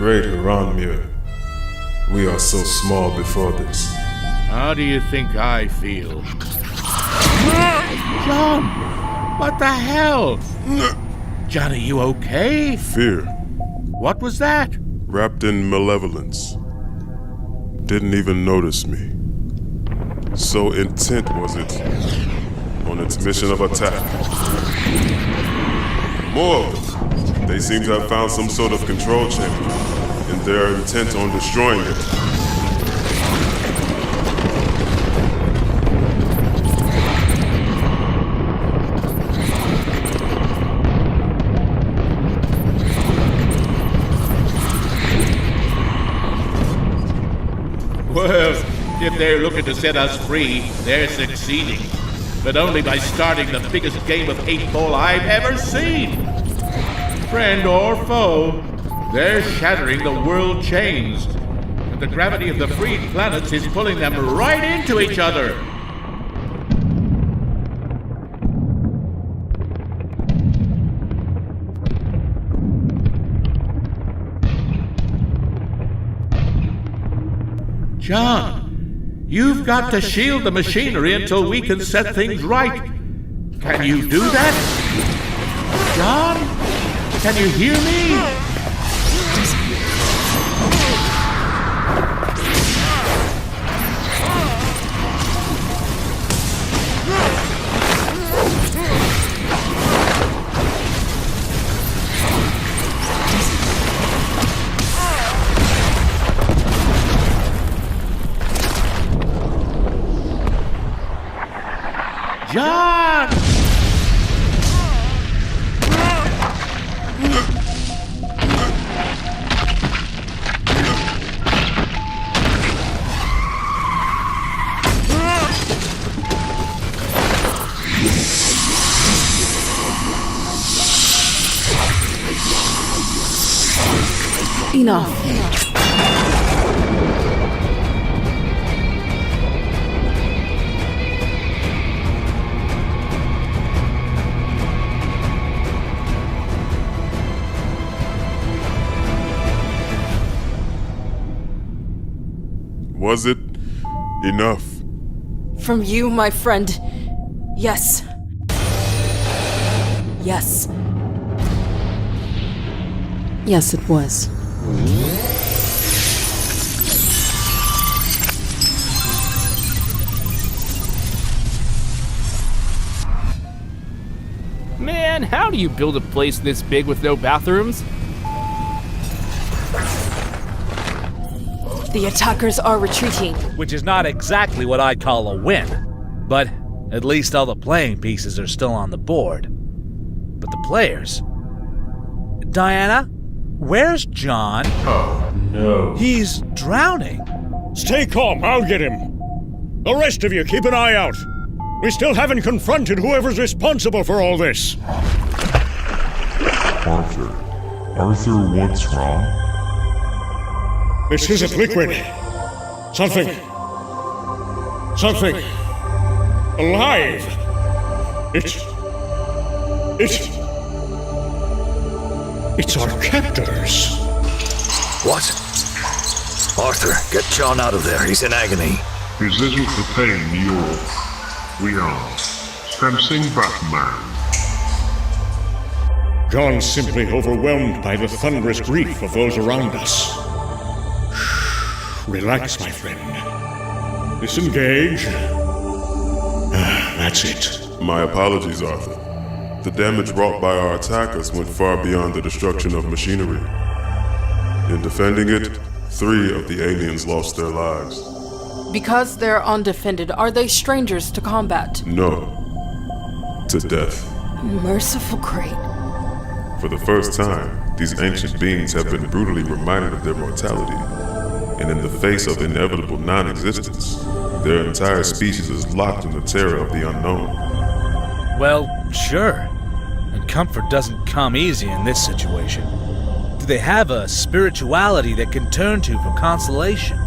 Great Iranmir, we are so small before this. How do you think I feel? John! What the hell? John, are you okay? Fear. What was that? Wrapped in malevolence. Didn't even notice me. So intent was it on its mission of attack. More of them. They seem to have found some sort of control chamber, and they're intent on destroying it. Well, if they're looking to set us free, they're succeeding. But only by starting the biggest game of 8-ball I've ever seen. Friend or foe, they're shattering the world chains. And the gravity of the freed planets is pulling them right into each other. John, you've got to shield the machinery until we can set things right. Can you do that? John, can you hear me? John! Enough. Was it enough? From you, my friend. Yes. Yes. Yes, it was. Man, how do you build a place this big with no bathrooms? The attackers are retreating. Which is not exactly what I'd call a win. But at least all the playing pieces are still on the board. But the players... Diana, where's John? Oh, no. He's drowning. Stay calm, I'll get him. The rest of you, keep an eye out. We still haven't confronted whoever's responsible for all this. Arthur, what's wrong? This isn't liquid. Something alive. It's our captors. What? Arthur, get John out of there. He's in agony. This isn't the pain we are sensing Batman. John's simply overwhelmed by the thunderous grief of those around us. Relax, my friend. Disengage. That's it. My apologies, Arthur. The damage wrought by our attackers went far beyond the destruction of machinery. In defending it, 3 of the aliens lost their lives. Because they're undefended, are they strangers to combat? No. To death. Merciful Great. For the first time, these ancient beings have been brutally reminded of their mortality. And in the face of inevitable non-existence, their entire species is locked in the terror of the unknown. Well, sure. And comfort doesn't come easy in this situation. Do they have a spirituality they can turn to for consolation?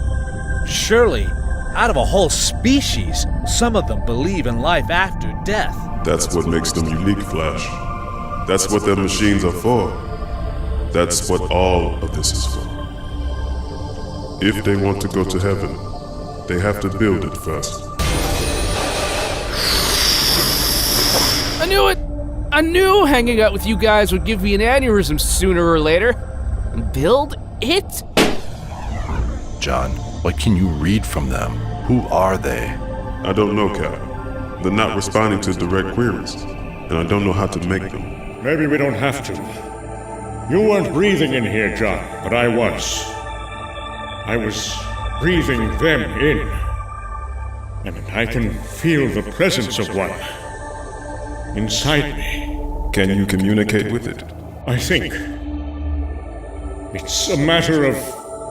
Surely, out of a whole species, some of them believe in life after death. That's what makes them unique, Flash. That's what their machines are for. That's what all of this is for. If they want to go to heaven, they have to build it first. I knew it! I knew hanging out with you guys would give me an aneurysm sooner or later. Build it? John, what can you read from them? Who are they? I don't know, Cap. They're not responding to direct queries, and I don't know how to make them. Maybe we don't have to. You weren't breathing in here, John, but I was. I was breathing them in. And I can feel the presence of one inside me. Can you communicate with it? I think it's a matter of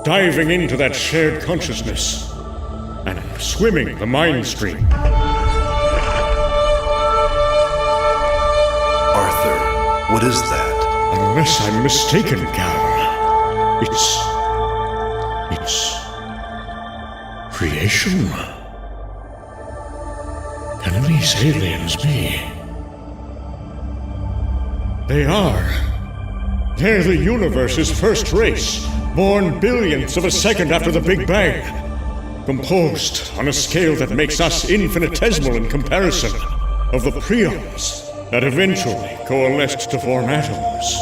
diving into that shared consciousness and swimming the mind stream. Arthur, what is that? Unless I'm mistaken, Cal, it's creation. Can these aliens be? They are. They're the universe's first race, born billionths of a second after the Big Bang. Composed on a scale that makes us infinitesimal in comparison of the prions that eventually coalesced to form atoms.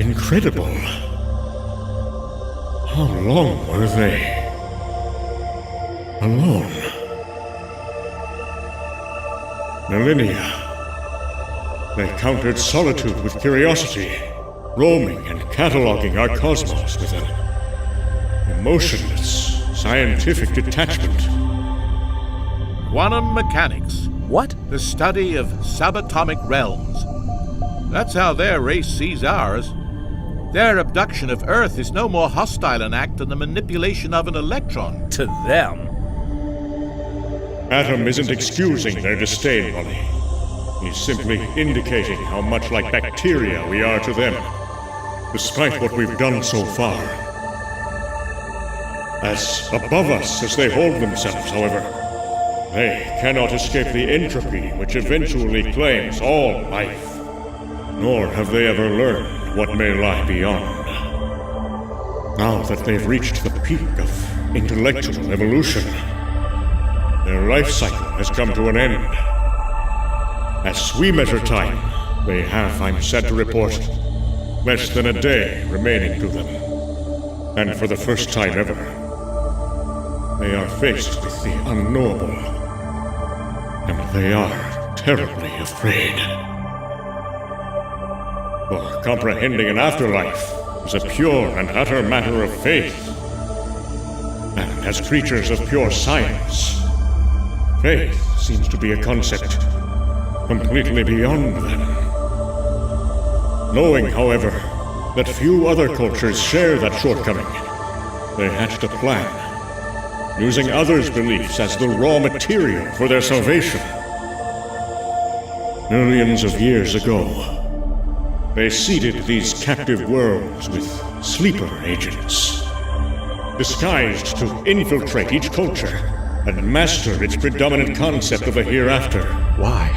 Incredible. How long were they alone? Millennia. They countered solitude with curiosity, roaming and cataloging our cosmos with an emotionless, scientific detachment. Quantum mechanics. What? The study of subatomic realms. That's how their race sees ours. Their abduction of Earth is no more hostile an act than the manipulation of an electron. To them? Atom isn't excusing their disdain, Molly. He's simply indicating how much like bacteria we are to them, despite what we've done so far. As above us as they hold themselves, however, they cannot escape the entropy which eventually claims all life, nor have they ever learned what may lie beyond. Now that they've reached the peak of intellectual evolution, their life cycle has come to an end. As we measure time, they have, I'm sad to report, less than a day remaining to them. And for the first time ever, they are faced with the unknowable. And they are terribly afraid. For comprehending an afterlife is a pure and utter matter of faith. And as creatures of pure science, faith seems to be a concept completely beyond them. Knowing, however, that few other cultures share that shortcoming, they hatched a plan, using others' beliefs as the raw material for their salvation. Millions of years ago, they seeded these captive worlds with sleeper agents, disguised to infiltrate each culture and master its predominant concept of a hereafter. Why?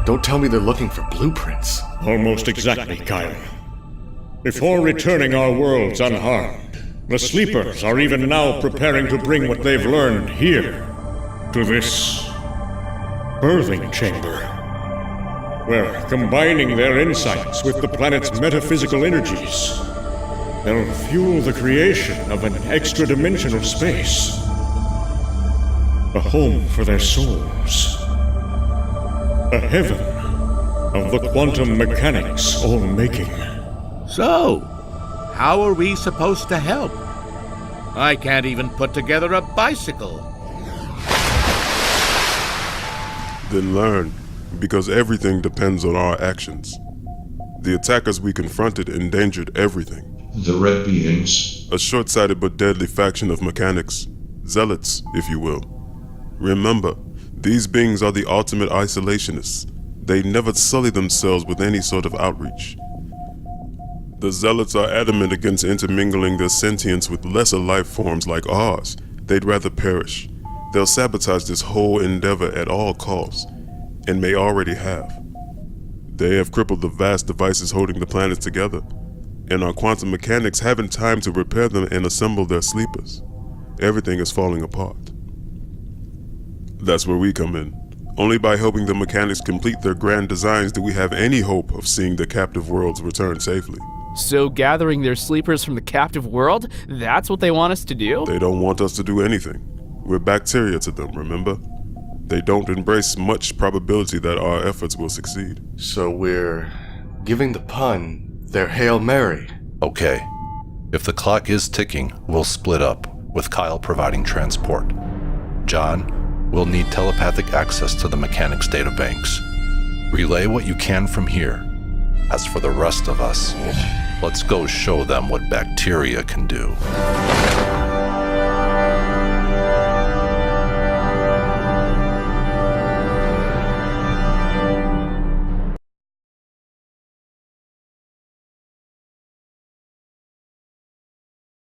Don't tell me they're looking for blueprints. Almost exactly, Kyle. Before returning our worlds unharmed, the Sleepers are even now preparing to bring what they've learned here, to this birthing chamber, where, combining their insights with the planet's metaphysical energies, they'll fuel the creation of an extra-dimensional space, a home for their souls. A heaven of the quantum mechanics all making. So, how are we supposed to help? I can't even put together a bicycle. Then learn, because everything depends on our actions. The attackers we confronted endangered everything. The red beings. A short-sighted but deadly faction of mechanics. Zealots, if you will. Remember, these beings are the ultimate isolationists. They never sully themselves with any sort of outreach. The Zealots are adamant against intermingling their sentience with lesser life forms like ours. They'd rather perish. They'll sabotage this whole endeavor at all costs, and may already have. They have crippled the vast devices holding the planets together. and our quantum mechanics haven't time to repair them and assemble their sleepers. Everything is falling apart. That's where we come in. Only by helping the mechanics complete their grand designs do we have any hope of seeing the captive worlds return safely. So gathering their sleepers from the captive world, that's what they want us to do? They don't want us to do anything. We're bacteria to them, remember? They don't embrace much probability that our efforts will succeed. So we're giving the pun their Hail Mary. Okay. If the clock is ticking, we'll split up, with Kyle providing transport. John, we'll need telepathic access to the mechanics databanks. Relay what you can from here. As for the rest of us, let's go show them what bacteria can do.